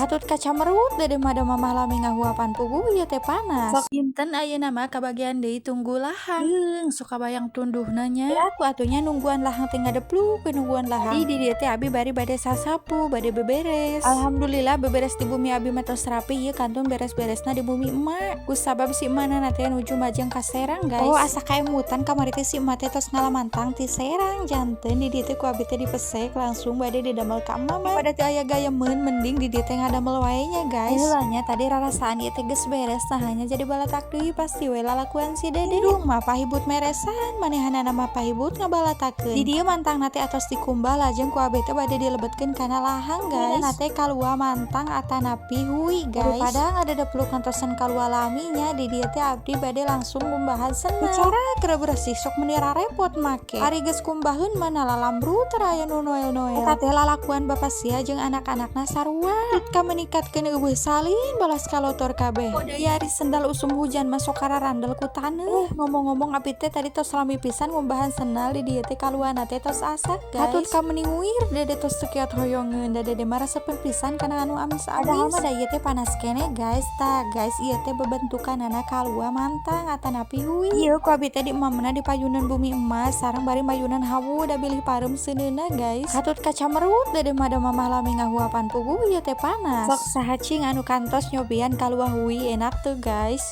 Hatut kaca merut dede mada mamah lami ngahuapan pugu ieu teh panas. Sok inten ayeuna mah kabagian deui tunggu lahang. Suka bayang tunduh nanya. Ya aku atunya nungguan lahang teh ngadepluk we nungguan lahang. Di dieu teh abi bari bade sasapu, bade beberes. Alhamdulillah beberes di bumi abi mah tos rapi ieu kantun beres-beresna di bumi emak. Ku sabab si emakna teh nuju majeng ka Serang guys. Oh asa kaemutan kamari teh si emak teh tos ngalamantang ti Serang janten di dieu teh ku abi teh dipesek langsung bade didamel ka emak mah. Pada teu aya gaya mending di dieu teh ngadamel wae nya guys. Heulanya tadi rarasaan ieu teh geus beres nah hanya jadi balatak deui pasti we lalakuan si dede. Rumah pahibut meresan manehanana mah pahibut ngabalatakeun. Di dieu mantangna teh atos dikumbah lajeng ku abi teh bade dilebetkeun kana lahang guys. Dina teh kalua mantang atanapi hui guys. Daripada ngadeudepluk ngantosan kalua laminya di dieu teh abdi bade langsung kumbahan senang. Bicara keur bersih sok menira repot make. Ari geus kumbaheun mana lalambrut teu aya nu noel-noel. Eta teh lalakuan bapa sia jeung anak-anakna sarua. Ka menikatkeun eueuh salin balas kalotor kabeh. Deui ari sendal usum hujan masuk kararandel ku taneuh. Ngomong-ngomong abi teh tadi tos lami pisan ngumbahan sendal di dieu teh kaluana teh tos asak guys. Hatut ka meni nguir dede tos teu kiat hoyongeun da dede mah resep pisan kana anu amis-amis. Padahal mah da ieu teh panas keneh guys. Tah guys ieu teh bebentukanana kalua mantang atanapi hui. Ieu ku abi teh di emamna di payunan bumi emas sareng bari mayunan hawu da bilih pareum seuneuna guys. Hatut kaca merut dede mada mamah lami ngahuapan pugu ieu teh panas. Sok saha cing anu kantos nyobian kalua hui enak tuh guys.